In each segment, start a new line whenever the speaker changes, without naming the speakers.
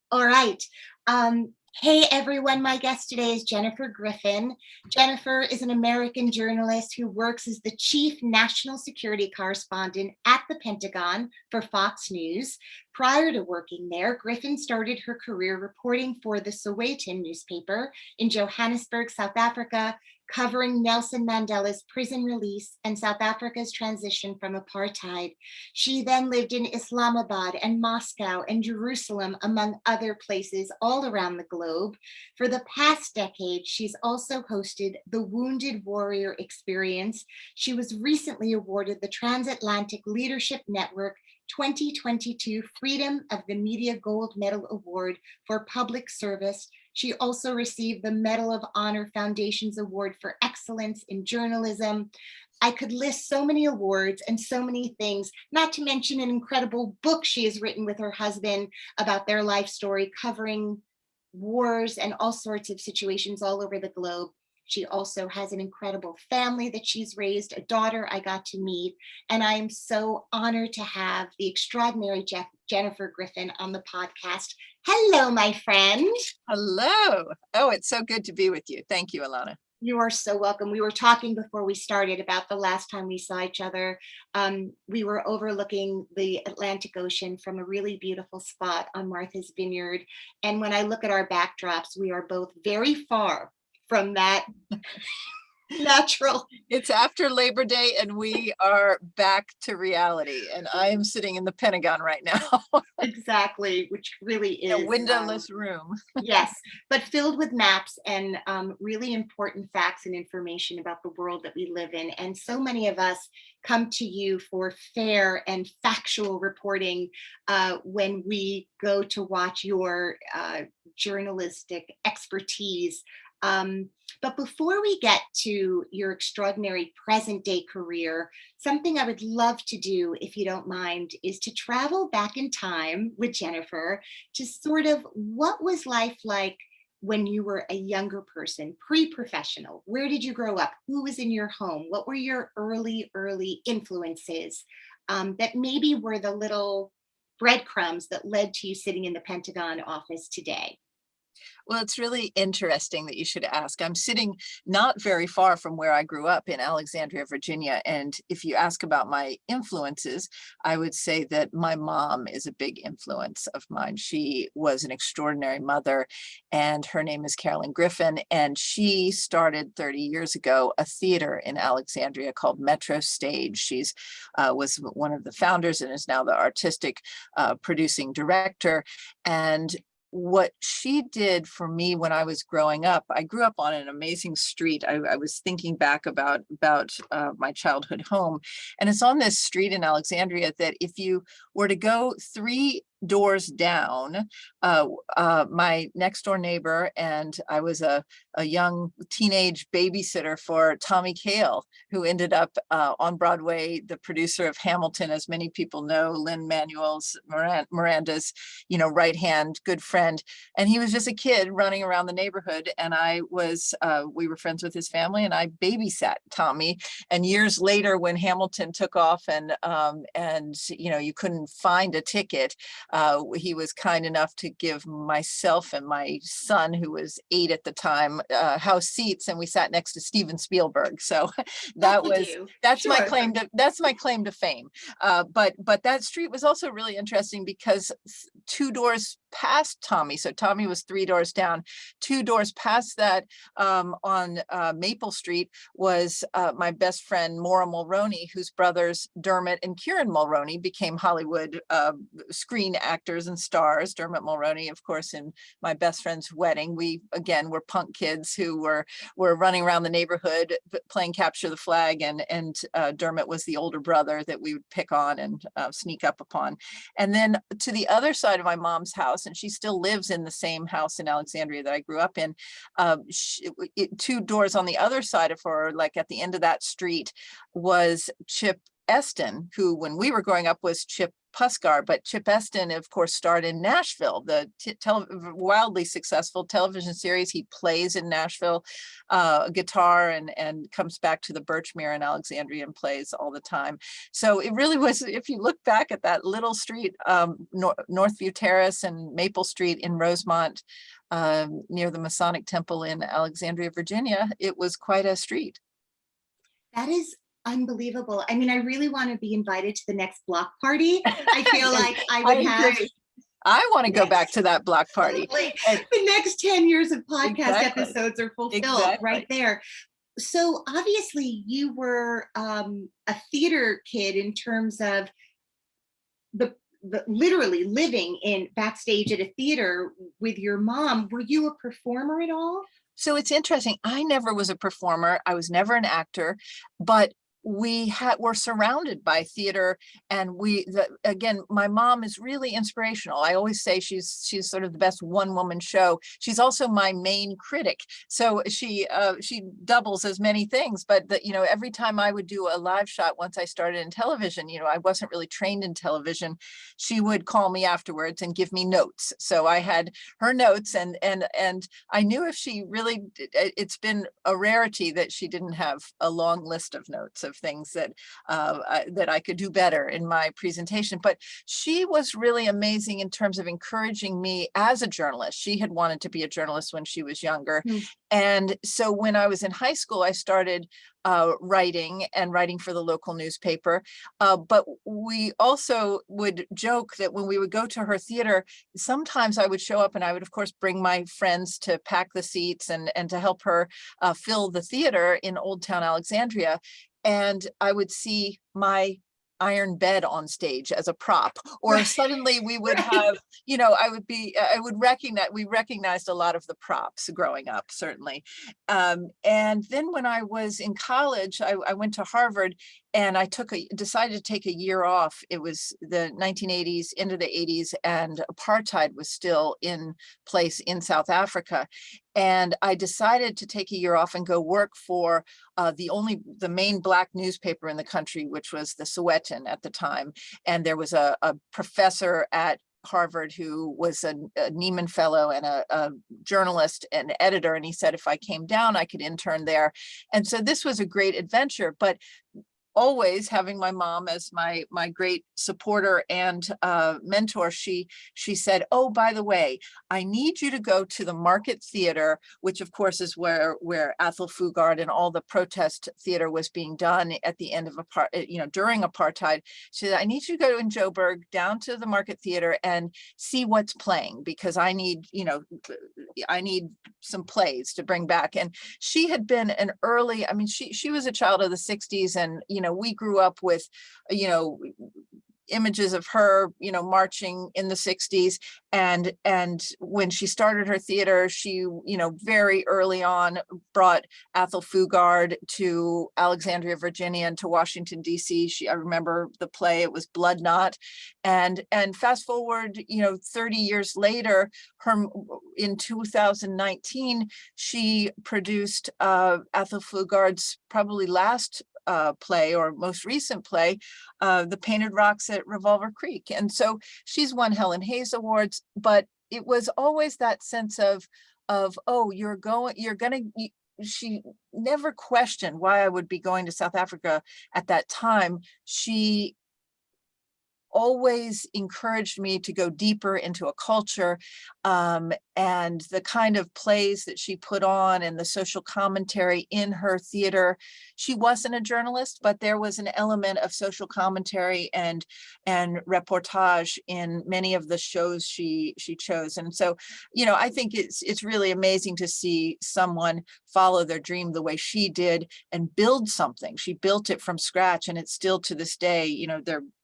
All right. Hey, everyone. My guest today is Jennifer Griffin. Jennifer is an American journalist who works as the chief national security correspondent at the Pentagon for Fox News. Prior to working there, Griffin started her career reporting for the Sowetan newspaper in Johannesburg, South Africa, covering Nelson Mandela's prison release and South Africa's transition from apartheid. She then lived in Islamabad and Moscow and Jerusalem, among other places all around the globe. For the past decade, she's also hosted the Wounded Warrior Experience. She was recently awarded the Transatlantic Leadership Network 2022 Freedom of the Media Gold Medal Award for Public Service. She also received the Medal of Honor Foundation's Award for Excellence in Journalism. I could list so many awards and so many things, not to mention an incredible book she has written with her husband about their life story, covering wars and all sorts of situations all over the globe. She also has an incredible family that she's raised, a daughter I got to meet, and I'm so honored to have the extraordinary Jennifer Griffin on the podcast. Hello, my friend.
Hello. Oh, it's so good to be with you. Thank you, Alana.
You are so welcome. We were talking before we started about the last time we saw each other. We were overlooking the Atlantic Ocean from a really beautiful spot on Martha's Vineyard. And when I look at our backdrops, we are both very far from that natural.
It's after Labor Day and we are back to reality. And I am sitting in the Pentagon right now.
Exactly, which really is
a windowless room.
Yes, but filled with maps and really important facts and information about the world that we live in. And so many of us come to you for fair and factual reporting when we go to watch your journalistic expertise. But before we get to your extraordinary present day career, something I would love to do, if you don't mind, is to travel back in time with Jennifer to sort of what was life like when you were a younger person, pre-professional? Where did you grow up? Who was in your home? What were your early influences that maybe were the little breadcrumbs that led to you sitting in the Pentagon office today?
Well, it's really interesting that you should ask. I'm sitting not very far from where I grew up in Alexandria, Virginia. And if you ask about my influences, I would say that my mom is a big influence of mine. She was an extraordinary mother, and her name is Carolyn Griffin. And she started 30 years ago a theater in Alexandria called Metro Stage. She's was one of the founders and is now the artistic producing director. And what she did for me when I was growing up, I grew up on an amazing street. I was thinking back about my childhood home, and it's on this street in Alexandria that if you were to go 3 doors down, my next door neighbor, and I was a young teenage babysitter for Tommy Kail, who ended up on Broadway, the producer of Hamilton, as many people know, Lin-Manuel's Miranda's, right hand, good friend. And he was just a kid running around the neighborhood, and we were friends with his family, and I babysat Tommy. And years later, when Hamilton took off and you couldn't find a ticket, he was kind enough to give myself and my son, who was 8 at the time, house seats, and we sat next to Steven Spielberg. So that's my claim to fame. But that street was also really interesting because 2 doors past Tommy, so Tommy was 3 doors down, 2 doors past that, on Maple Street, was my best friend Maura Mulroney, whose brothers Dermot and Kieran Mulroney became Hollywood screen actors and stars. Dermot Mulroney, of course, in my best friend's wedding. We, again, were punk kids who were running around the neighborhood playing capture the flag, and Dermot was the older brother that we would pick on and sneak up upon. And then to the other side of my mom's house, and she still lives in the same house in Alexandria that I grew up in, 2 doors on the other side of her, like at the end of that street, was Chip Eston, who when we were growing up was Chip Puskar, but Chip Eston, of course, starred in Nashville, the wildly successful television series. He plays in Nashville guitar and comes back to the Birchmere in Alexandria and plays all the time. So it really was, if you look back at that little street, Northview Terrace and Maple Street in Rosemont, near the Masonic Temple in Alexandria, Virginia, it was quite a street.
That is unbelievable. I mean, I really want to be invited to the next block party. I feel like I would have.
I want to go back to that block party.
The next 10 years of podcast episodes are fulfilled right there. So obviously you were a theater kid in terms of the literally living in backstage at a theater with your mom. Were you a performer at all?
So it's interesting. I never was a performer. I was never an actor, but were surrounded by theater, and again, my mom is really inspirational. I always say she's sort of the best one-woman show. She's also my main critic, so she doubles as many things. But every time I would do a live shot, once I started in television, I wasn't really trained in television. She would call me afterwards and give me notes. So I had her notes, and I knew if she really, it's been a rarity that she didn't have a long list of notes of things that I could do better in my presentation. But she was really amazing in terms of encouraging me as a journalist. She had wanted to be a journalist when she was younger. And so when I was in high school, I started writing for the local newspaper. But we also would joke that when we would go to her theater, sometimes I would show up and I would, of course, bring my friends to pack the seats and to help her fill the theater in Old Town Alexandria. And I would see my iron bed on stage as a prop, or suddenly we would have, we recognized a lot of the props growing up, certainly. And then when I was in college, I went to Harvard, and I decided to take a year off. It was the 1980s into the 80s, and apartheid was still in place in South Africa. And I decided to take a year off and go work for the main Black newspaper in the country, which was the Sowetan at the time. And there was a professor at Harvard who was a Nieman Fellow and a journalist and editor. And he said, if I came down, I could intern there. And so this was a great adventure. But always having my mom as my great supporter and mentor, she said, oh, by the way, I need you to go to the Market Theater, which of course is where Athol Fugard and all the protest theater was being done at the end of during apartheid. She said, I need you to go in Joburg down to the Market Theater and see what's playing, because I need some plays to bring back. And she had been an early, she was a child of the 60s, and we grew up with, images of her, marching in the 60s. And when she started her theater, she, very early on brought Athol Fugard to Alexandria, Virginia, and to Washington, D.C. I remember the play, it was Blood Knot. And fast forward, 30 years later, in 2019, she produced Athol Fugard's probably last play, or most recent play, The Painted Rocks at Revolver Creek. And so she's won Helen Hayes Awards, but it was always that sense of oh, she never questioned why I would be going to South Africa at that time. She always encouraged me to go deeper into a culture, and the kind of plays that she put on and the social commentary in her theater. She wasn't a journalist, but there was an element of social commentary and reportage in many of the shows she chose. And so, I think it's really amazing to see someone follow their dream the way she did and build something. She built it from scratch, and it's still to this day,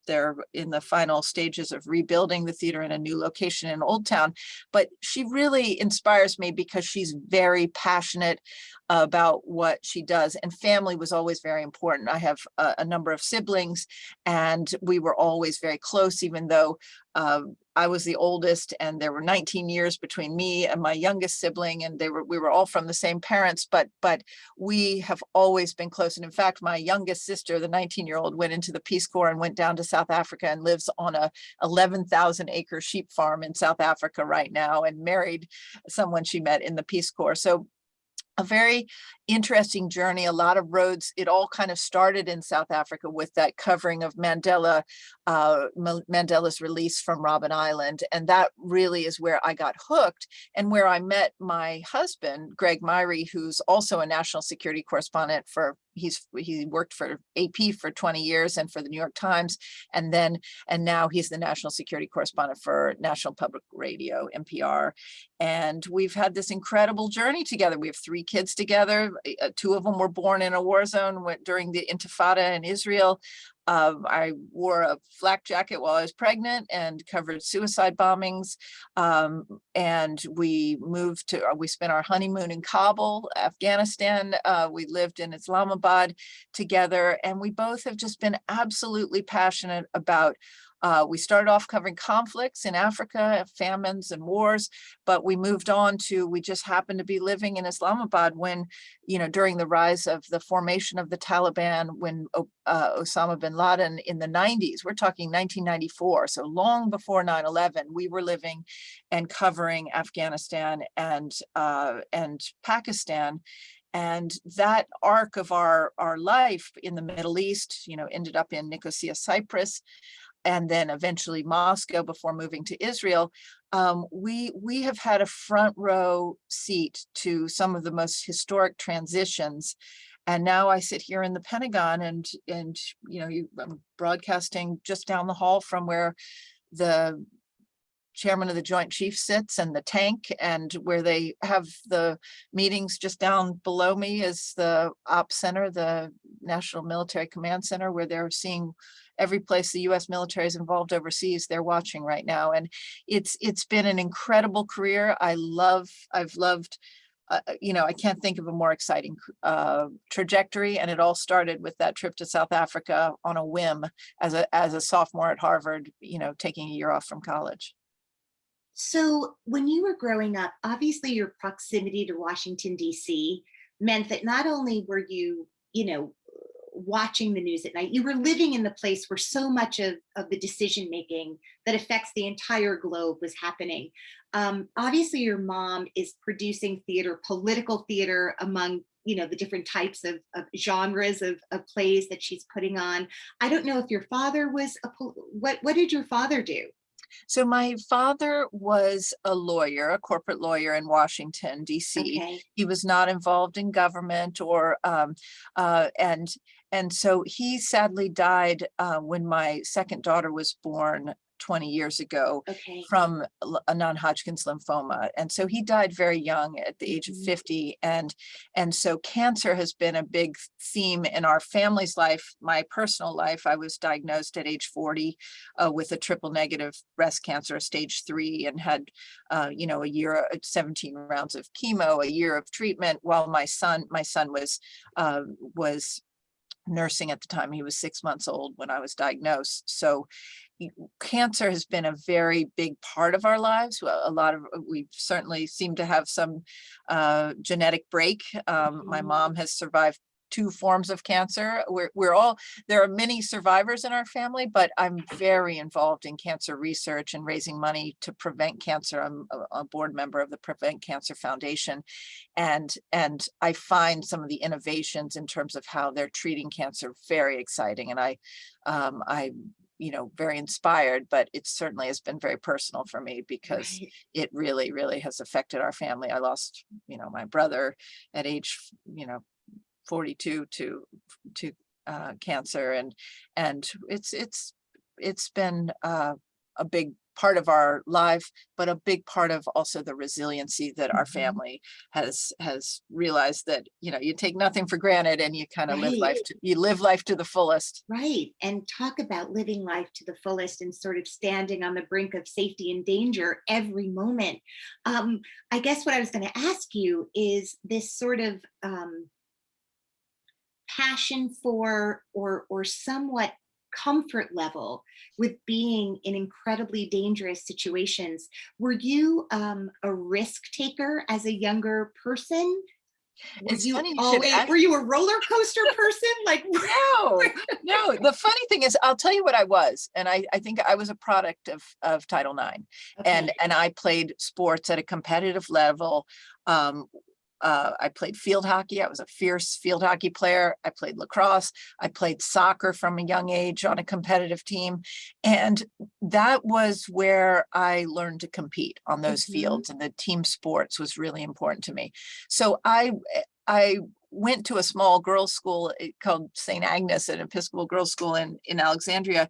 they're in the final stages of rebuilding the theater in a new location in Old Town. But she really inspires me because she's very passionate about what she does. And family was always very important. I have a number of siblings, and we were always very close, even though I was the oldest, and there were 19 years between me and my youngest sibling, and we were all from the same parents, but we have always been close. And in fact, my youngest sister, the 19-year-old, went into the Peace Corps and went down to South Africa and lives on a 11,000-acre sheep farm in South Africa right now, and married someone she met in the Peace Corps. So a very interesting journey, a lot of roads. It all kind of started in South Africa with that covering of Mandela's release from Robben Island. And that really is where I got hooked, and where I met my husband, Greg Myre, who's also a national security correspondent he worked for AP for 20 years and for the New York Times. And now he's the national security correspondent for National Public Radio, NPR. And we've had this incredible journey together. We have 3 kids together. 2 of them were born in a war zone during the Intifada in Israel. I wore a flak jacket while I was pregnant and covered suicide bombings. And we spent our honeymoon in Kabul, Afghanistan. We lived in Islamabad together, and we both have just been absolutely passionate about we started off covering conflicts in Africa, famines and wars, but we moved on to, we just happened to be living in Islamabad when, during the rise of the formation of the Taliban, when Osama bin Laden in the 90s, we're talking 1994, so long before 9/11, we were living and covering Afghanistan and Pakistan. And that arc of our life in the Middle East, ended up in Nicosia, Cyprus, and then eventually Moscow before moving to Israel. We have had a front row seat to some of the most historic transitions. And now I sit here in the Pentagon, and I'm broadcasting just down the hall from where the chairman of the Joint Chiefs sits, and the tank, and where they have the meetings just down below me is the Ops Center, the National Military Command Center, where they're seeing every place the U.S. military is involved overseas. They're watching right now, and it's been an incredible career. I've loved. I can't think of a more exciting trajectory, and it all started with that trip to South Africa on a whim as a sophomore at Harvard. Taking a year off from college.
So when you were growing up, obviously your proximity to Washington, D.C. meant that not only were you, watching the news at night, you were living in the place where so much of the decision making that affects the entire globe was happening. Obviously, your mom is producing theater, political theater, among the different types of genres of plays that she's putting on. I don't know if your father was what did your father do?
So my father was a lawyer, a corporate lawyer in Washington, D.C.
Okay.
He was not involved in government and so he sadly died when my second daughter was born 20 years ago.
Okay.
From a non-Hodgkin's lymphoma. And so he died very young at the age of 50. And so cancer has been a big theme in our family's life. My personal life, I was diagnosed at age 40 with a triple negative breast cancer, stage 3, and had, a year, 17 rounds of chemo, a year of treatment, while my son was nursing at the time. He was 6 months old when I was diagnosed. So cancer has been a very big part of our lives. We certainly seem to have some genetic break. My mom has survived 2 forms of cancer. There are many survivors in our family, but I'm very involved in cancer research and raising money to prevent cancer. I'm a board member of the Prevent Cancer Foundation. And I find some of the innovations in terms of how they're treating cancer very exciting. And I very inspired, but it certainly has been very personal for me because
Right.
it really, really has affected our family. I lost, my brother at age, 42 to cancer, and it's been a big part of our life, but a big part of also the resiliency that our family has realized, that you take nothing for granted, and you kind of live life to the fullest.
Right. And talk about living life to the fullest and sort of standing on the brink of safety and danger every moment. I guess what I was going to ask you is this sort of passion for, or somewhat comfort level with being in incredibly dangerous situations. Were you a risk taker as a younger person?
It's funny you should
Were
ask.
you a roller coaster person? Like,
No, no. The funny thing is, I'll tell you what I was, and I think I was a product of Title IX,
okay.
and I played sports at a competitive level. Um, I played field hockey. I was a fierce field hockey player. I played lacrosse. I played soccer from a young age on a competitive team. And that was where I learned to compete on those fields, and the team sports was really important to me. So I went to a small girls' school called St. Agnes, an Episcopal girls' school in Alexandria.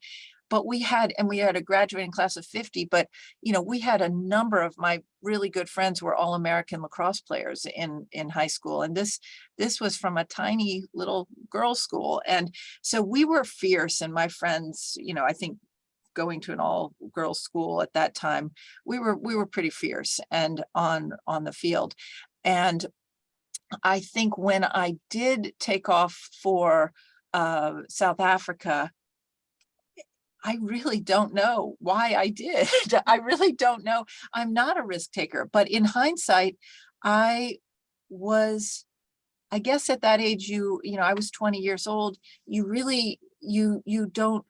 But we had a graduating class of 50, but we had a number of my really good friends who were all American lacrosse players in high school. And this was from a tiny little girls' school. And so we were fierce, and my friends, I think going to an all girls school at that time, we were pretty fierce and on the field. And I think when I did take off for South Africa, I really don't know why I did. I really don't know. I'm not a risk taker, but in hindsight, I guess at that age, I was 20 years old. You really, you don't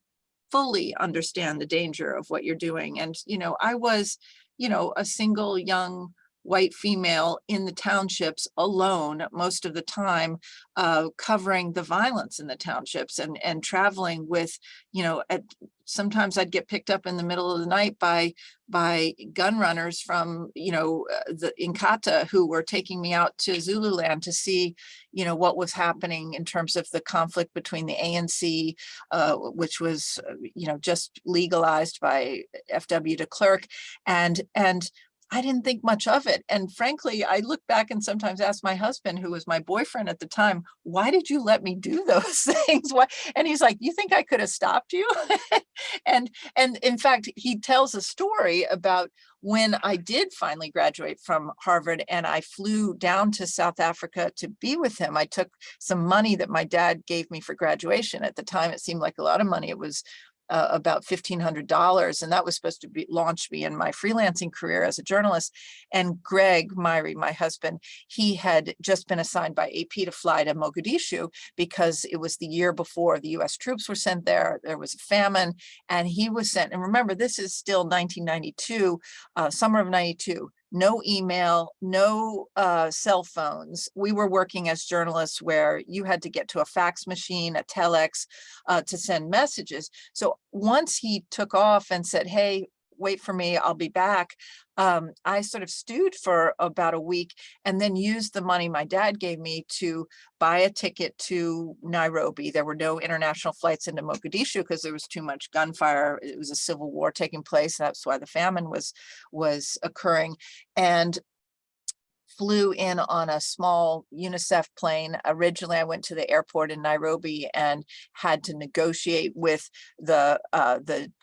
fully understand the danger of what you're doing. And, I was, a single young white female in the townships alone most of the time, covering the violence in the townships and traveling with, sometimes I'd get picked up in the middle of the night by gun runners from, the Inkatha, who were taking me out to Zululand to see, what was happening in terms of the conflict between the ANC, which was, just legalized by FW de Klerk, and I didn't think much of it. And frankly, I look back and sometimes ask my husband, who was my boyfriend at the time, why did you let me do those things? Why? And he's like, you think I could have stopped you? and in fact, he tells a story about when I did finally graduate from Harvard and I flew down to South Africa to be with him. I took some money that my dad gave me for graduation. At the time, it seemed like a lot of money. It was about $1,500, and that was supposed to launch me in my freelancing career as a journalist. And Greg Myre, my husband, he had just been assigned by AP to fly to Mogadishu because it was the year before the U.S. troops were sent there. There was a famine, and he was sent. And remember, this is still 1992, summer of 92. No email, no cell phones. We were working as journalists where you had to get to a fax machine, a telex, to send messages. So once he took off and said, hey, wait for me, I'll be back, I sort of stewed for about a week and then used the money my dad gave me to buy a ticket to Nairobi. There were no international flights into Mogadishu because there was too much gunfire. It was a civil war taking place. That's why the famine was occurring. And flew in on a small UNICEF plane. Originally, I went to the airport in Nairobi and had to negotiate with the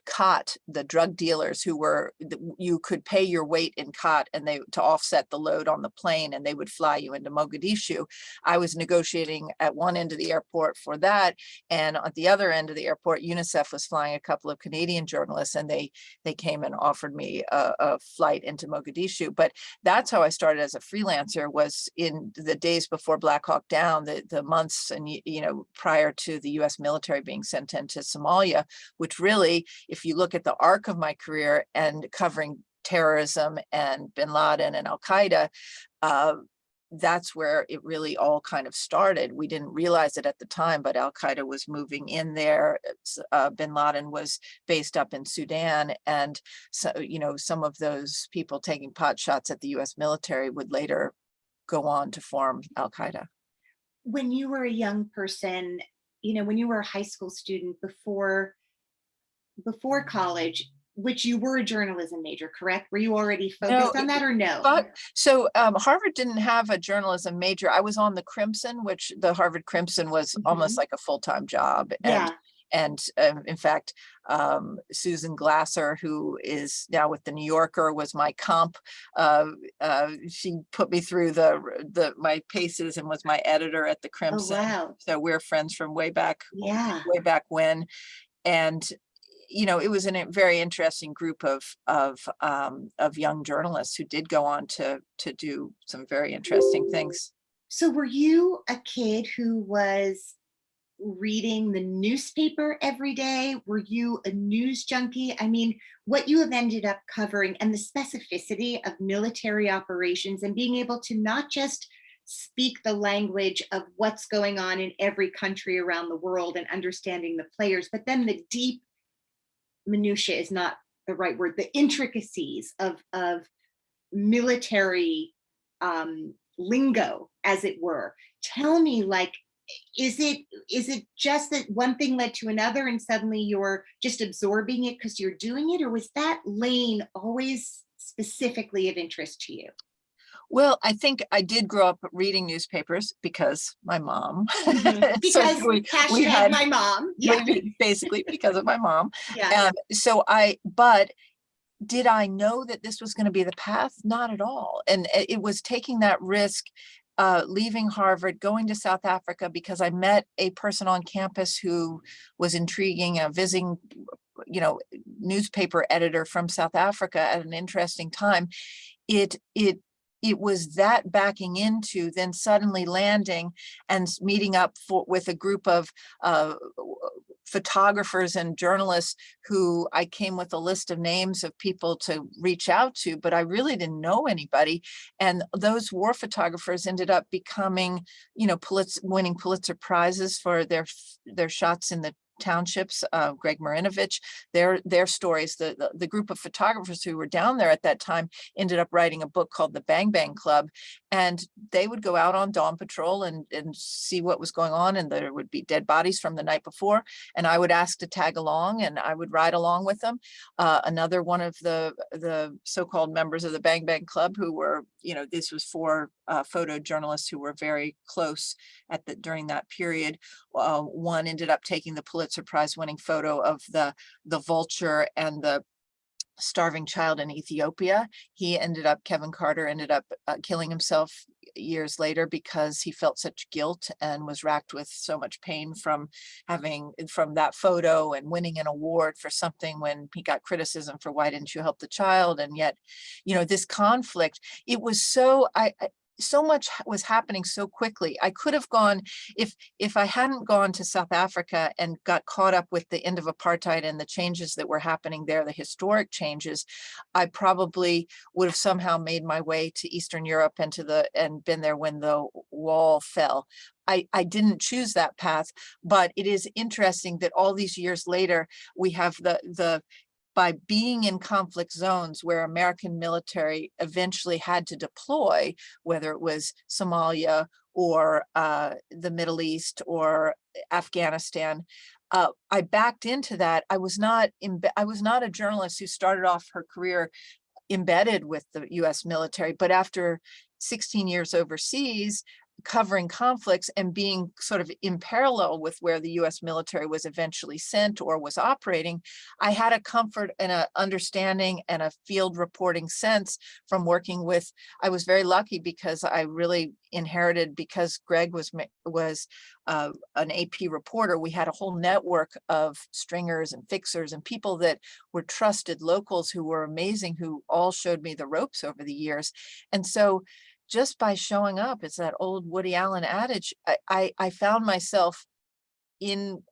khat, the drug dealers who were, you could pay your weight in khat and to offset the load on the plane, and they would fly you into Mogadishu. I was negotiating at one end of the airport for that, and at the other end of the airport, UNICEF was flying a couple of Canadian journalists, and they came and offered me a flight into Mogadishu. But that's how I started as a freelancer, was in the days before Black Hawk Down, the months and prior to the US military being sent into Somalia, which really, if you look at the arc of my career and covering terrorism and bin Laden and al-Qaeda, that's where it really all kind of started. We didn't realize it at the time, but al-Qaeda was moving in there. Bin Laden was based up in Sudan. And so, some of those people taking pot shots at the US military would later go on to form al-Qaeda.
When you were a young person, when you were a high school student before college, which you were a journalism major, correct? Were you already focused on that or no?
But so Harvard didn't have a journalism major. I was on the Crimson, which the Harvard Crimson was almost like a full-time job.
Yeah.
And in fact, Susan Glasser, who is now with the New Yorker, was my comp. She put me through my paces and was my editor at the Crimson.
Oh, wow.
So we're friends from way back,
Yeah.
way back when. and it was a very interesting group of young journalists who did go on to do some very interesting things.
So were you a kid who was reading the newspaper every day? Were you a news junkie? I mean, what you have ended up covering and the specificity of military operations and being able to not just speak the language of what's going on in every country around the world and understanding the players, but then the deep minutia is not the right word, the intricacies of military lingo, as it were. Tell me, like, is it just that one thing led to another and suddenly you're just absorbing it because you're doing it, or was that lane always specifically of interest to you?
Well, I think I did grow up reading newspapers because my mom. So
Because
we had
my mom. Yeah.
basically because of my mom.
Yeah.
But did I know that this was going to be the path? Not at all. And it was taking that risk, leaving Harvard, going to South Africa, because I met a person on campus who was intriguing, a visiting, newspaper editor from South Africa at an interesting time. It was that backing into then suddenly landing and meeting up with a group of photographers and journalists who I came with a list of names of people to reach out to, but I really didn't know anybody. And those war photographers ended up becoming, winning Pulitzer Prizes for their shots in the townships. Greg Marinovich, their stories, the group of photographers who were down there at that time ended up writing a book called The Bang Bang Club, and they would go out on dawn patrol and see what was going on, and there would be dead bodies from the night before, and I would ask to tag along and I would ride along with them. Another one of the so-called members of the Bang Bang Club, who were, this was four photojournalists who were very close during that period. One ended up taking the Pulitzer Prize winning photo of the vulture and the starving child in Ethiopia. Kevin Carter ended up killing himself years later because he felt such guilt and was racked with so much pain from that photo and winning an award for something when he got criticism for why didn't you help the child. And yet, this conflict, it was so much was happening so quickly. I could have gone, if I hadn't gone to South Africa and got caught up with the end of apartheid and the changes that were happening there, the historic changes, I probably would have somehow made my way to Eastern Europe and been there when the wall fell. I didn't choose that path, but it is interesting that all these years later, we have by being in conflict zones where American military eventually had to deploy, whether it was Somalia or the Middle East or Afghanistan, I backed into that. I was not a journalist who started off her career embedded with the U.S. military, but after 16 years overseas, covering conflicts and being sort of in parallel with where the U.S. military was eventually sent or was operating, I had a comfort and an understanding and a field reporting sense from working with. I was very lucky because I really inherited, because Greg was an AP reporter. We had a whole network of stringers and fixers and people that were trusted locals who were amazing, who all showed me the ropes over the years. And so just by showing up, it's that old Woody Allen adage, I found myself in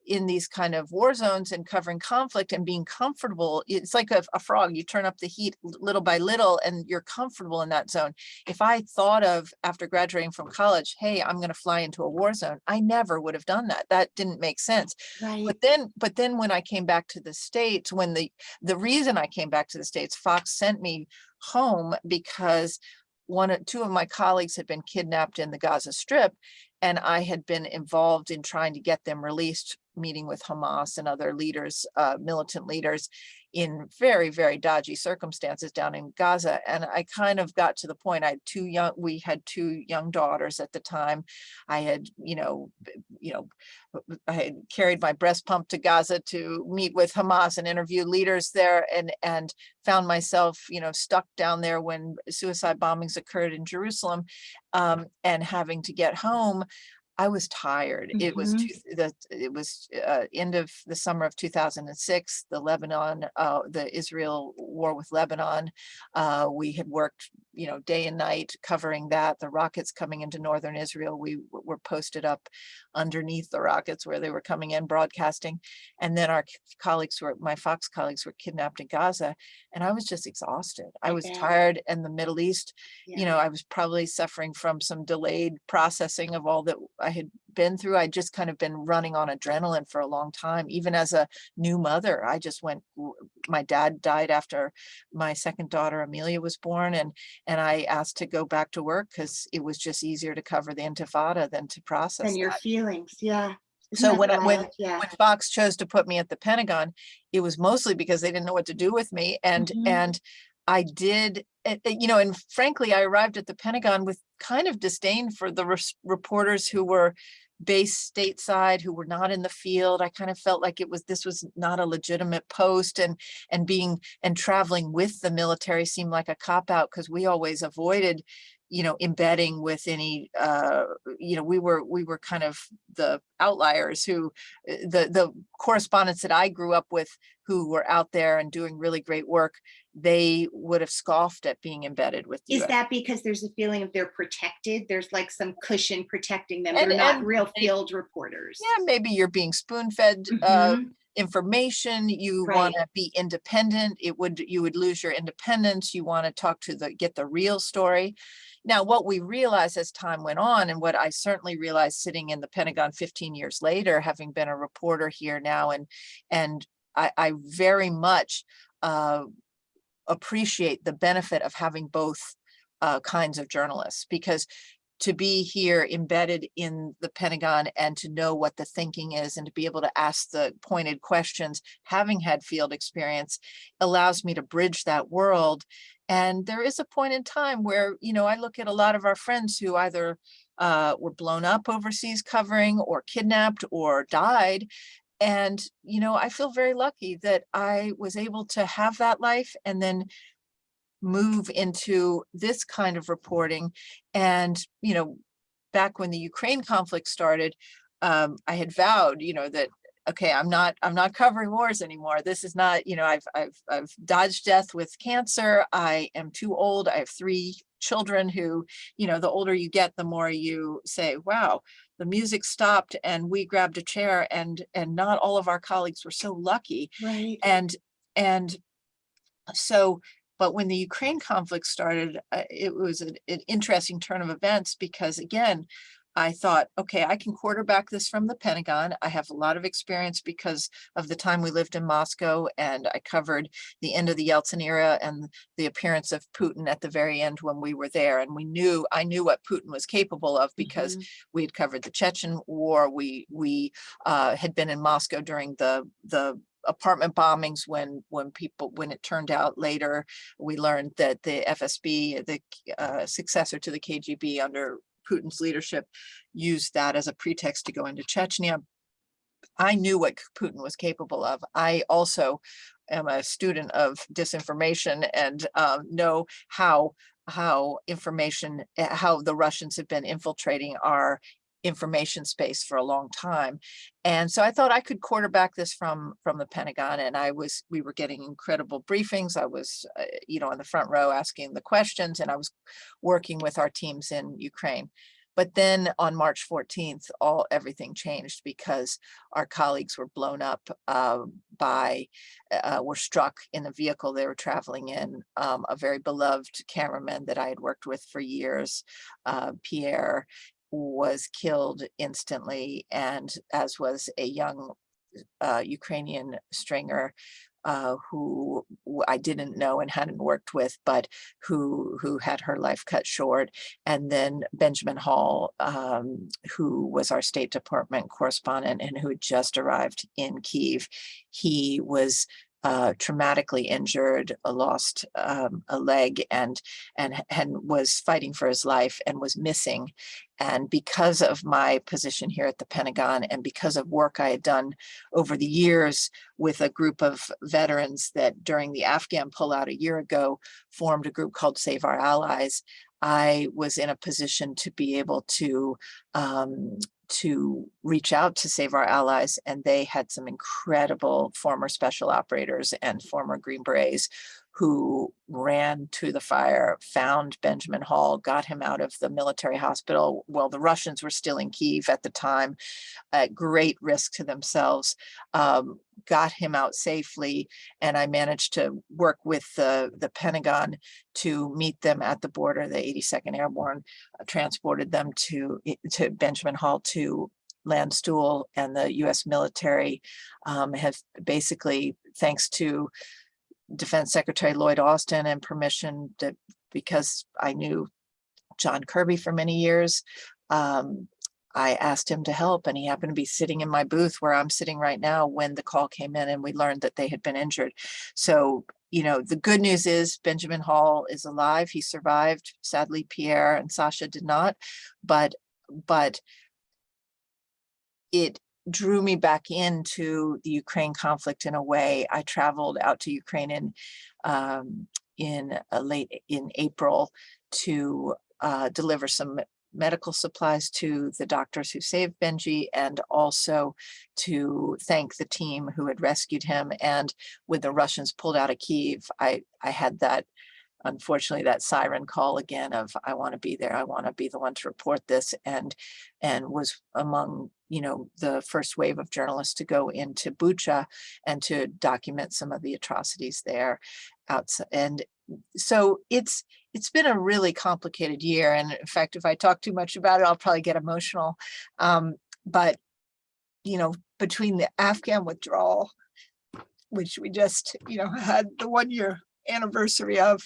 these kind of war zones and covering conflict and being comfortable. It's like a frog. You turn up the heat little by little and you're comfortable in that zone. If I thought of, after graduating from college, hey, I'm going to fly into a war zone, I never would have done that. That didn't make sense.
Right.
But then when I came back to the States, when the reason I came back to the States, Fox sent me home because two of my colleagues had been kidnapped in the Gaza Strip, and I had been involved in trying to get them released, meeting with Hamas and other leaders, militant leaders, in very, very dodgy circumstances down in Gaza. And I kind of got to the point, we had two young daughters at the time. I had, I had carried my breast pump to Gaza to meet with Hamas and interview leaders there, and found myself, stuck down there when suicide bombings occurred in Jerusalem, and having to get home. I was tired. It was
Mhm.
end of the summer of 2006, the the Israel war with Lebanon. We had worked, day and night covering that. The rockets coming into northern Israel, we were posted up underneath the rockets where they were coming in, broadcasting. And then my Fox colleagues were kidnapped in Gaza, and I was just exhausted. I
I
was
bet.
tired. And the Middle East,
Yeah.
I was probably suffering from some delayed processing of all that I had been through. I'd just kind of been running on adrenaline for a long time. Even as a new mother, my dad died after my second daughter, Amelia, was born. And I asked to go back to work because it was just easier to cover the Intifada than to
Then
process
your
that.
feelings. Yeah. Isn't
So
that
when
wild? Yeah.
Fox chose to put me at the Pentagon, it was mostly because they didn't know what to do with me, and
Mhm.
I did, and frankly, I arrived at the Pentagon with kind of disdain for the reporters who were based stateside, who were not in the field. I kind of felt like this was not a legitimate post, and traveling with the military seemed like a cop out because we always avoided embedding with any we were kind of the outliers who the correspondents that I grew up with who were out there and doing really great work. They would have scoffed at being embedded with the
Is
US.
that because there's a feeling of they're protected? There's like some cushion protecting them. They're
and
not
and
real field reporters.
yeah, maybe you're being spoon-fed
Mhm.
information. You want
Right.
to be independent. You would lose your independence. You want to get the real story. Now, what we realized as time went on, and what I certainly realized sitting in the Pentagon 15 years later, having been a reporter here now, and I very much appreciate the benefit of having both kinds of journalists, because to be here embedded in the Pentagon and to know what the thinking is and to be able to ask the pointed questions, having had field experience, allows me to bridge that world. And there is a point in time where, I look at a lot of our friends who either were blown up overseas covering, or kidnapped, or died. And, I feel very lucky that I was able to have that life and then move into this kind of reporting. And, back when the Ukraine conflict started, I had vowed, that, okay, I'm not covering wars anymore. This is not, I've dodged death with cancer. I am too old. I have 3 children who, the older you get, the more you say, wow, the music stopped and we grabbed a chair, and not all of our colleagues were so lucky.
Right.
And so, but when the Ukraine conflict started, it was an interesting turn of events, because again, I thought, okay, I can quarterback this from the Pentagon. I have a lot of experience because of the time we lived in Moscow, and I covered the end of the Yeltsin era and the appearance of Putin at the very end when we were there. And I knew what Putin was capable of because
Mhm.
we had covered the Chechen war. We had been in Moscow during the apartment bombings when it turned out later, we learned that the FSB, the successor to the KGB under Putin's leadership, used that as a pretext to go into Chechnya. I knew what Putin was capable of. I also am a student of disinformation and know how the Russians have been infiltrating our information space for a long time. And so I thought I could quarterback this from the Pentagon, and we were getting incredible briefings. I was on the front row asking the questions, and I was working with our teams in Ukraine. But then on March 14th, everything changed, because our colleagues were blown up were struck in the vehicle they were traveling in. A very beloved cameraman that I had worked with for years, Pierre, was killed instantly, and as was a young Ukrainian stringer who I didn't know and hadn't worked with, but who had her life cut short. And then Benjamin Hall, who was our State Department correspondent and who had just arrived in Kyiv. He was traumatically injured, lost a leg, and was fighting for his life and was missing. And because of my position here at the Pentagon and because of work I had done over the years with a group of veterans that during the Afghan pullout a year ago formed a group called Save Our Allies, I was in a position to be able to reach out to Save Our Allies, and they had some incredible former special operators and former Green Berets who ran to the fire, found Benjamin Hall, got him out of the military hospital. Well, the Russians were still in Kyiv at the time, at great risk to themselves, got him out safely. And I managed to work with the Pentagon to meet them at the border. The 82nd Airborne transported them to Benjamin Hall to Landstuhl, and the US military has basically, thanks to Defense Secretary Lloyd Austin and permission, that because I knew John Kirby for many years, I asked him to help, and he happened to be sitting in my booth where I'm sitting right now when the call came in and we learned that they had been injured. So, you know, the good news is Benjamin Hall is alive. He survived. Sadly, Pierre and Sasha did not, but it drew me back into the Ukraine conflict in a way. I traveled out to Ukraine in April to deliver some medical supplies to the doctors who saved Benji, and also to thank the team who had rescued him. And when the Russians pulled out of Kyiv, I had that, unfortunately, that siren call again of, I want to be there. I want to be the one to report this, and was among, you know, the first wave of journalists to go into Bucha and to document some of the atrocities there outside. And so it's been a really complicated year. And in fact, if I talk too much about it, I'll probably get emotional. But, you know, between the Afghan withdrawal, which we just, you know, had the 1-year anniversary of,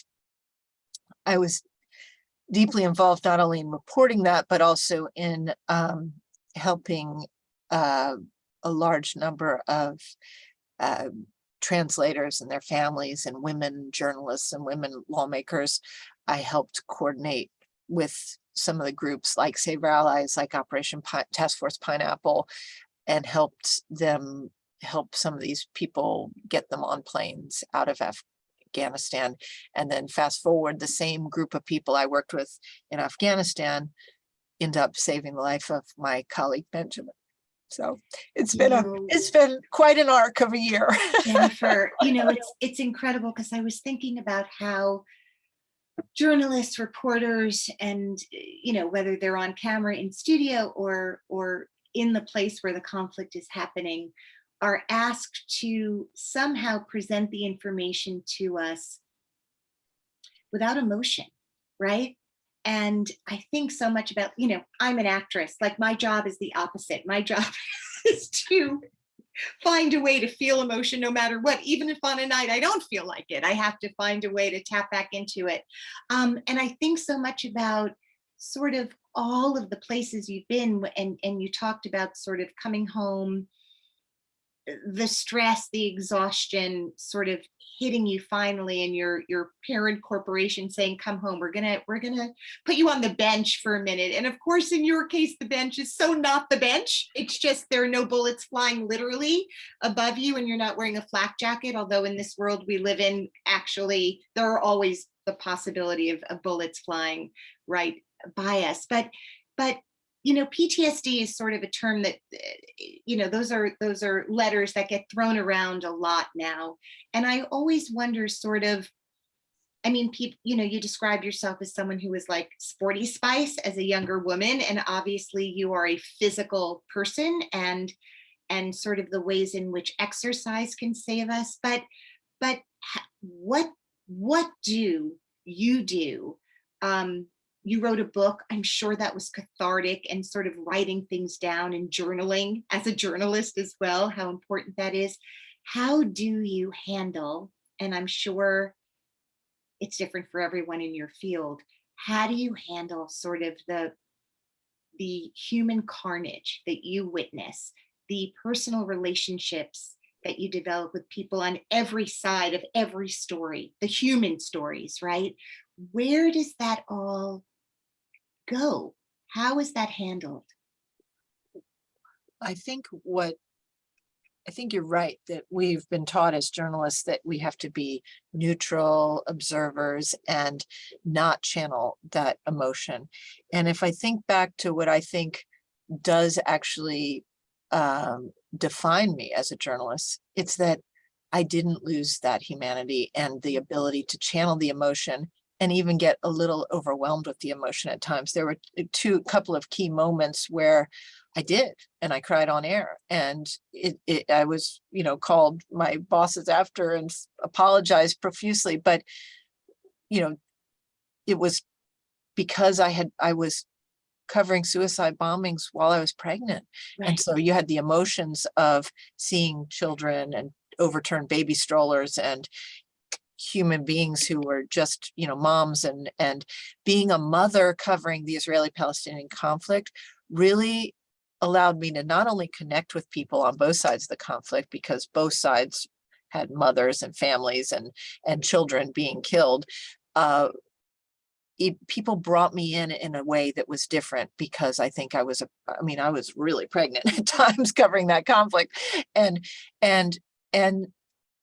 I was deeply involved not only in reporting that, but also in helping a large number of translators and their families, and women journalists and women lawmakers. I helped coordinate with some of the groups like Save Our Allies, like Operation Task Force Pineapple, and helped help some of these people, get them on planes out of Afghanistan. And then fast forward, the same group of people I worked with in Afghanistan end up saving the life of my colleague Benjamin. So it's been quite an arc of a year.
Jennifer, you know, it's incredible, because I was thinking about how journalists, reporters, and, you know, whether they're on camera in studio or in the place where the conflict is happening, are asked to somehow present the information to us without emotion, right? And I think so much about, you know, I'm an actress. Like, my job is the opposite. My job is to find a way to feel emotion no matter what. Even if on a night I don't feel like it, I have to find a way to tap back into it. And I think so much about sort of all of the places you've been, and you talked about sort of coming home, the stress, the exhaustion sort of hitting you finally, and your parent corporation saying, come home, we're gonna put you on the bench for a minute. And of course, in your case, the bench is so not the bench. It's just there are no bullets flying literally above you, and you're not wearing a flak jacket. Although in this world we live in, actually, there are always the possibility of bullets flying right by us. But you know, PTSD is sort of a term that, you know, those are letters that get thrown around a lot now. And I always wonder, sort of, I mean, people, you know, you describe yourself as someone who was like sporty spice as a younger woman, and obviously you are a physical person, and sort of the ways in which exercise can save us. But what do you do? You wrote a book. I'm sure that was cathartic, and sort of writing things down and journaling as a journalist as well, how important that is. How do you handle, and I'm sure it's different for everyone in your field, how do you handle sort of the human carnage that you witness, the personal relationships that you develop with people on every side of every story, the human stories, right? Where does that all go? How is that handled?
I think you're right that we've been taught as journalists that we have to be neutral observers and not channel that emotion. And if I think back to what I think does actually define me as a journalist, it's that I didn't lose that humanity and the ability to channel the emotion and even get a little overwhelmed with the emotion at times. There were couple of key moments where I did, and I cried on air, and I was, called my bosses after and apologized profusely, but, it was because I was covering suicide bombings while I was pregnant.
Right.
And so you had the emotions of seeing children and overturned baby strollers and human beings who were just, moms, and being a mother covering the Israeli-Palestinian conflict really allowed me to not only connect with people on both sides of the conflict, because both sides had mothers and families and children being killed. People brought me in a way that was different, because I think I was really pregnant at times covering that conflict, and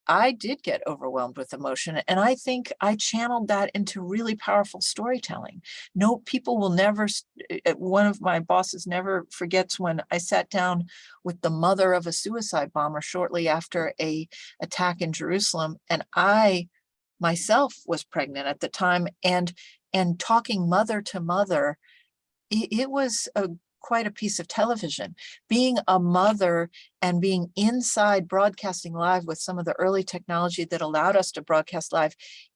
I did get overwhelmed with emotion, and I think I channeled that into really powerful storytelling. No, people will never, one of my bosses never forgets when I sat down with the mother of a suicide bomber shortly after a attack in Jerusalem, and I myself was pregnant at the time, and talking mother to mother, it was quite a piece of television. Being a mother and being inside broadcasting live with some of the early technology that allowed us to broadcast live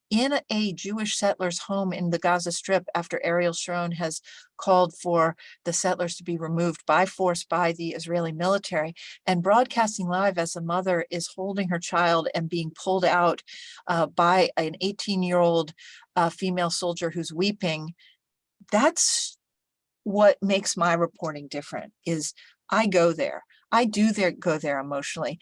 in a Jewish settler's home in the Gaza Strip after Ariel Sharon has called for the settlers to be removed by force by the Israeli military, and broadcasting live as a mother is holding her child and being pulled out by an 18-year-old female soldier who's weeping. That's what makes my reporting different. Is I go there. I do go there emotionally.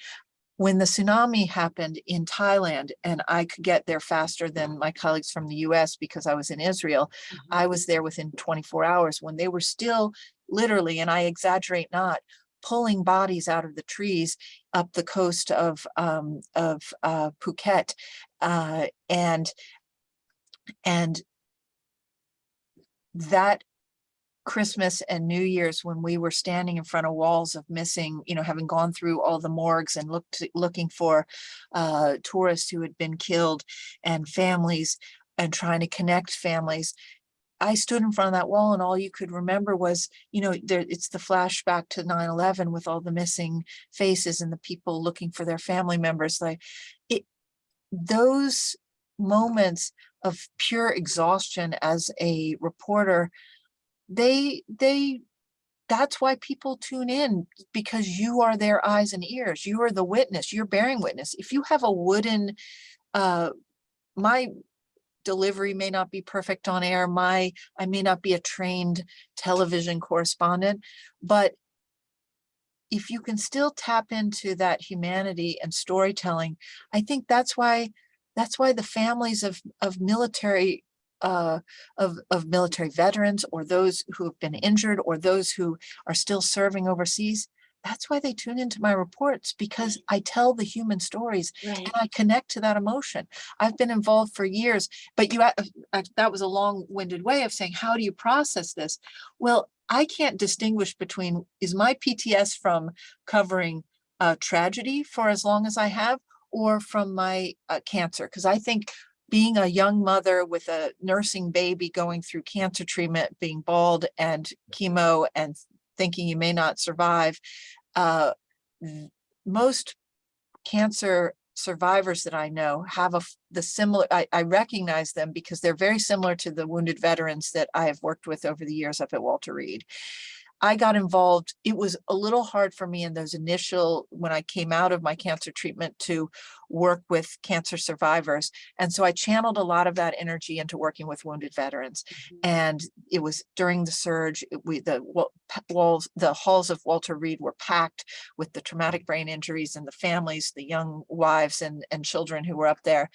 When the tsunami happened in Thailand and I could get there faster than my colleagues from the US because I was in Israel, I was there within 24 hours when they were still literally, and I exaggerate not, pulling bodies out of the trees up the coast of Phuket. And that Christmas and New Year's, when we were standing in front of walls of missing, having gone through all the morgues and looking for tourists who had been killed and families, and trying to connect families, I stood in front of that wall, and all you could remember was, it's the flashback to 9/11 with all the missing faces and the people looking for their family members. Those moments of pure exhaustion as a reporter, that's why people tune in, because you are their eyes and ears. You are the witness. You're bearing witness. If you have a wooden, my delivery may not be perfect on air. I may not be a trained television correspondent, but if you can still tap into that humanity and storytelling, I think that's why the families of military military veterans, or those who have been injured, or those who are still serving overseas, that's why they tune into my reports, because I tell the human stories.
Right.
And I connect to that emotion. I've been involved for years, but that was a long-winded way of saying, how do you process this? Well, I can't distinguish between, is my PTS from covering tragedy for as long as I have, or from my cancer? Because I think being a young mother with a nursing baby going through cancer treatment, being bald and chemo and thinking you may not survive, most cancer survivors that I know have the similar, I recognize them because they're very similar to the wounded veterans that I have worked with over the years up at Walter Reed. I got involved. It was a little hard for me in those initial, when I came out of my cancer treatment, to work with cancer survivors. And so I channeled a lot of that energy into working with wounded veterans. And it was during the surge, the the halls of Walter Reed were packed with the traumatic brain injuries and the families, the young wives and children who were up there.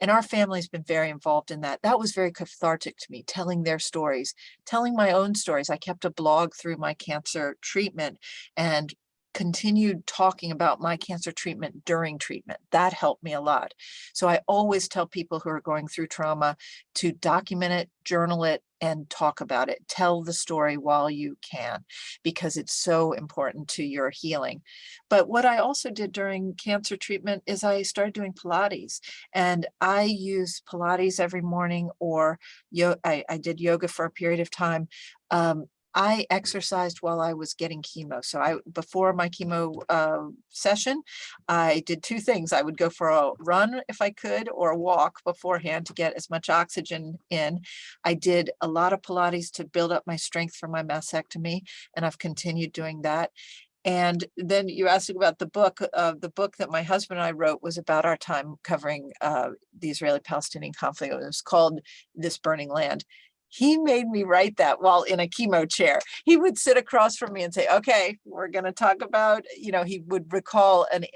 And our family's been very involved in that. That was very cathartic to me, telling their stories, telling my own stories. I kept a blog through my cancer treatment and continued talking about my cancer treatment during treatment. That helped me a lot. So I always tell people who are going through trauma to document it, journal it, and talk about it. Tell the story while you can, because it's so important to your healing. But what I also did during cancer treatment is I started doing Pilates, and I use Pilates every morning, or I did yoga for a period of time. I exercised while I was getting chemo. So before my chemo session, I did two things. I would go for a run if I could, or a walk beforehand to get as much oxygen in. I did a lot of Pilates to build up my strength for my mastectomy, and I've continued doing that. And then you asked about the book. The book that my husband and I wrote was about our time covering the Israeli-Palestinian conflict. It was called This Burning Land. He made me write that while in a chemo chair. He would sit across from me and say, okay, we're going to talk about, he would recall. And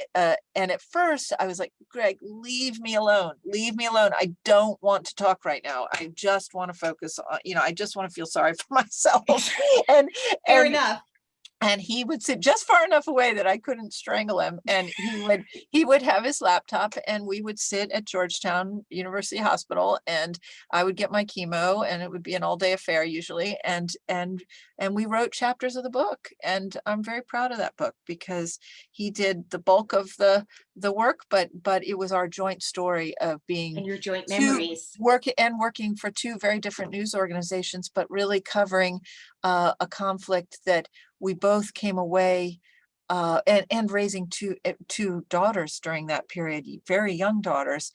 at first I was like, Greg, leave me alone. Leave me alone. I don't want to talk right now. I just want to focus on, I just want to feel sorry for myself.
Fair enough.
And he would sit just far enough away that I couldn't strangle him. And he would have his laptop, and we would sit at Georgetown University Hospital, and I would get my chemo, and it would be an all-day affair usually. And we wrote chapters of the book, and I'm very proud of that book because he did the bulk of the work, but it was our joint story of being
and your joint memories,
working for two very different news organizations, but really covering a conflict that we both came away and raising two daughters during that period, very young daughters.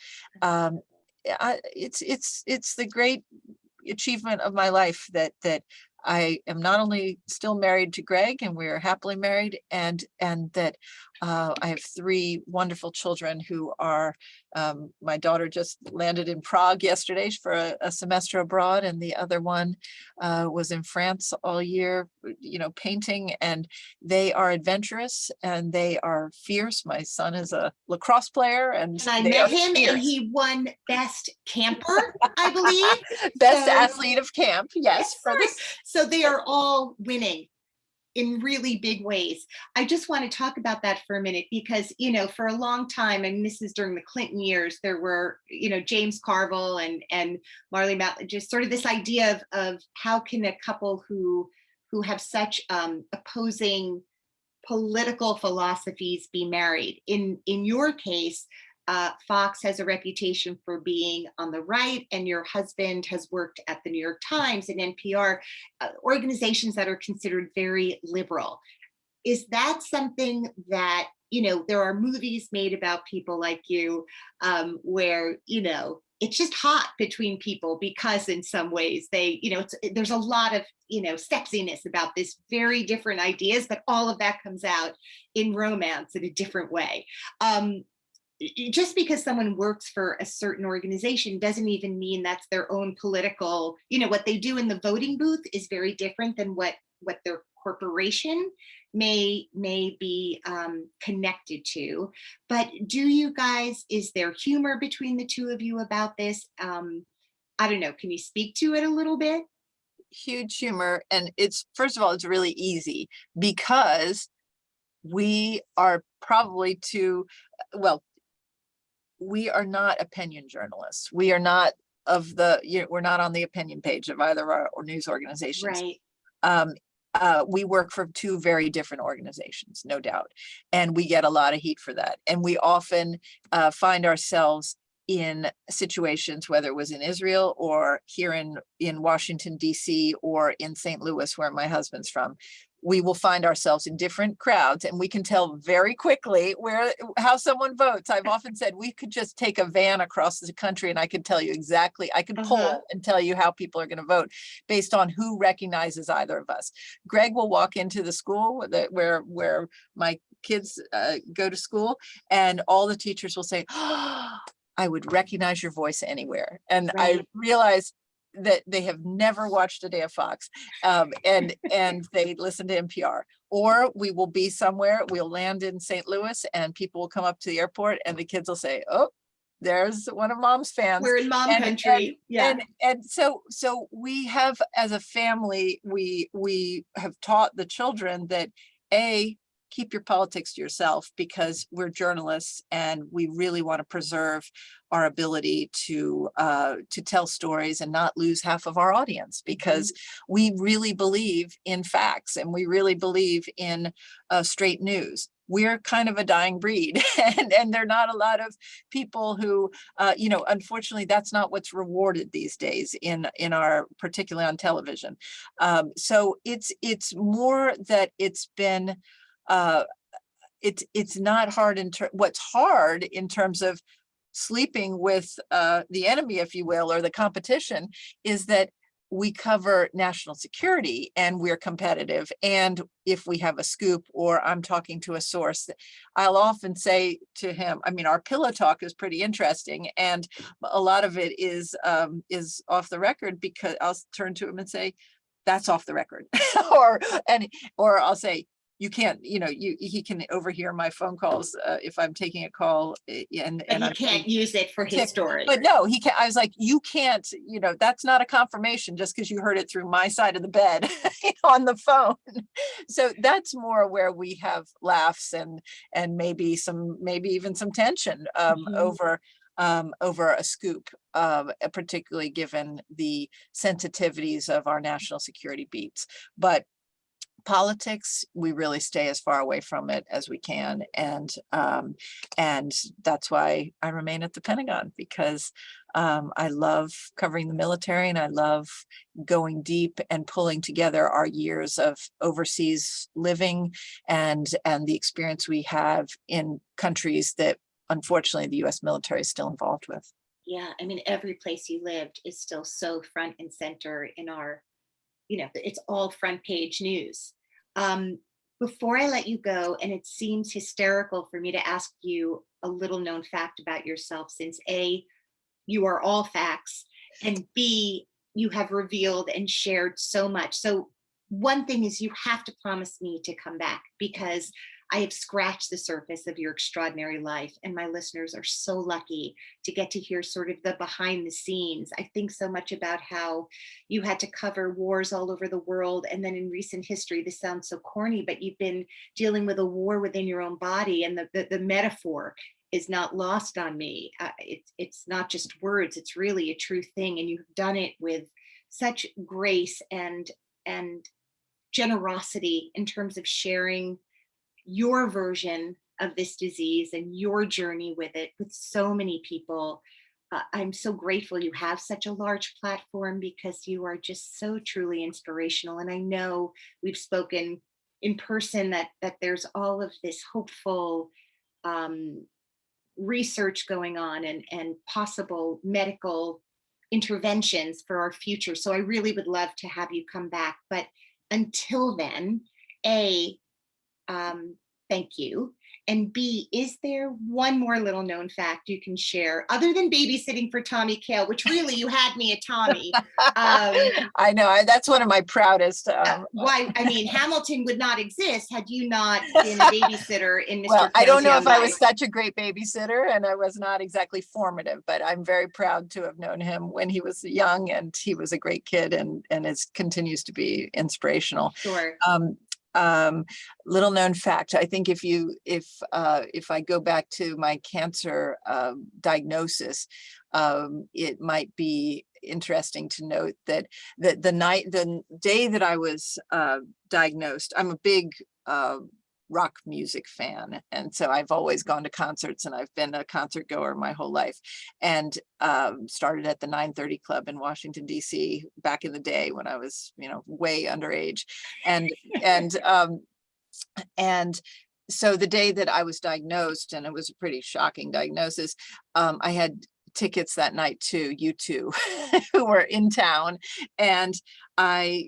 It's the great achievement of my life that I am not only still married to Greg, and we're happily married, and that I have three wonderful children who are, my daughter just landed in Prague yesterday for a semester abroad, and the other one was in France all year, painting, and they are adventurous and they are fierce. My son is a lacrosse player, and
I met him fierce. And he won best camper, I believe.
Best athlete of camp, yes.
So they are all winning in really big ways. I just want to talk about that for a minute because, for a long time, and this is during the Clinton years, there were, James Carville and Marley Matlin, just sort of this idea of how can a couple who have such opposing political philosophies be married. In your case, Fox has a reputation for being on the right, and your husband has worked at the New York Times and NPR, organizations that are considered very liberal. Is that something that, there are movies made about people like you where, it's just hot between people because in some ways they, there's a lot of, sexiness about this very different ideas, but all of that comes out in romance in a different way. Just because someone works for a certain organization doesn't even mean that's their own political, what they do in the voting booth is very different than what their corporation may be connected to. But do you guys, is there humor between the two of you about this? I don't know, can you speak to it a little bit?
Huge humor. And first of all, it's really easy because we are probably we are not opinion journalists. We are not we're not on the opinion page of either of our news organizations.
Right.
We work for two very different organizations, no doubt. And we get a lot of heat for that. And we often find ourselves in situations, whether it was in Israel or here in Washington, D.C. or in St. Louis, where my husband's from. We will find ourselves in different crowds, and we can tell very quickly how someone votes. I've often said we could just take a van across the country and I could tell you exactly, I could poll and tell you how people are going to vote based on who recognizes either of us. Greg will walk into the school where my kids go to school, and all the teachers will say, oh, I would recognize your voice anywhere. And I realized that they have never watched a day of Fox, and they listen to NPR. Or we will be somewhere, we'll land in St. Louis, and people will come up to the airport, and the kids will say, "Oh, there's one of Mom's fans."
We're in mom country. Yeah.
And so we have, as a family, we have taught the children that, keep your politics to yourself, because we're journalists and we really want to preserve our ability to tell stories and not lose half of our audience, because we really believe in facts and we really believe in straight news. We're kind of a dying breed, and there are not a lot of people who, unfortunately, that's not what's rewarded these days in our, particularly on television. So it's more that it's been, it's not hard what's hard in terms of sleeping with the enemy, if you will, or the competition, is that we cover national security and we're competitive. And if we have a scoop or I'm talking to a source, I'll often say to him, I mean, our pillow talk is pretty interesting, and a lot of it is off the record, because I'll turn to him and say, "That's off the record," or I'll say, "You can't, he can overhear my phone calls if I'm taking a call, and
he can't use it for his story."
But no, he can't. I was like, "You can't, that's not a confirmation just because you heard it through my side of the bed on the phone." So that's more where we have laughs and maybe even some tension over a scoop, particularly given the sensitivities of our national security beats. But politics, we really stay as far away from it as we can, and that's why I remain at the Pentagon, because I love covering the military, and I love going deep and pulling together our years of overseas living and the experience we have in countries that unfortunately the U.S. military is still involved with.
Yeah, I mean, every place you lived is still so front and center in our, it's all front page news. Before I let you go, and it seems hysterical for me to ask you a little known fact about yourself, since A, you are all facts, and B, you have revealed and shared so much. So one thing is, you have to promise me to come back, because I have scratched the surface of your extraordinary life, and my listeners are so lucky to get to hear sort of the behind the scenes. I think so much about how you had to cover wars all over the world, and then in recent history, this sounds so corny, but you've been dealing with a war within your own body, and the metaphor is not lost on me. It's not just words, it's really a true thing, and you've done it with such grace and generosity in terms of sharing your version of this disease and your journey with it with so many people. I'm so grateful you have such a large platform, because you are just so truly inspirational. And I know we've spoken in person that there's all of this hopeful research going on and possible medical interventions for our future. So I really would love to have you come back. But until then, thank you. And B, is there one more little known fact you can share, other than babysitting for Tommy Kail, which really you had me at Tommy?
I know, that's one of my proudest.
Why? I mean, Hamilton would not exist had you not been a babysitter in Mr.
Well, I don't know if I was
life.
such a great babysitter, and I was not exactly formative, but I'm very proud to have known him when he was young, and he was a great kid, and continues to be inspirational.
Sure.
Little known fact, I think if I go back to my cancer diagnosis, it might be interesting to note that the day that I was diagnosed, I'm a big rock music fan, and so I've always gone to concerts, and I've been a concert goer my whole life, and started at the 930 Club in Washington D.C. back in the day when I was way underage, and so the day that I was diagnosed, and it was a pretty shocking diagnosis, I had tickets that night to U2 who were in town, and I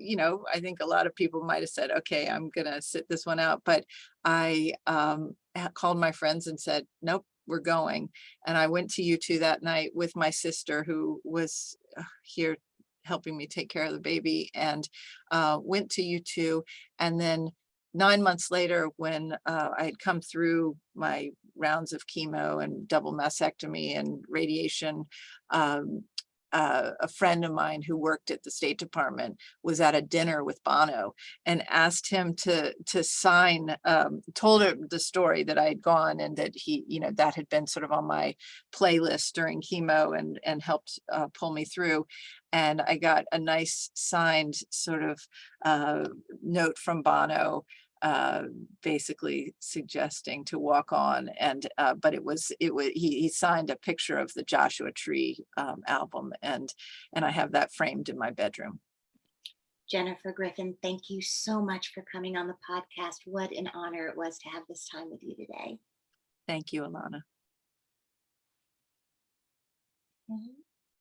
think a lot of people might have said, okay, I'm gonna sit this one out, but I called my friends and said, nope, we're going. And I went to U2 that night with my sister, who was here helping me take care of the baby, and went to U2. And then 9 months later, when I had come through my rounds of chemo and double mastectomy and radiation, a friend of mine who worked at the State Department was at a dinner with Bono and asked him to sign, told her the story that I had gone, and that he, that had been sort of on my playlist during chemo, and helped pull me through. And I got a nice signed sort of note from Bono, basically suggesting to walk on. And but it was he signed a picture of the Joshua Tree album, and I have that framed in my bedroom.
Jennifer Griffin, thank you so much for coming on the podcast. What an honor it was to have this time with you today.
Thank you, Alana.
Mm-hmm.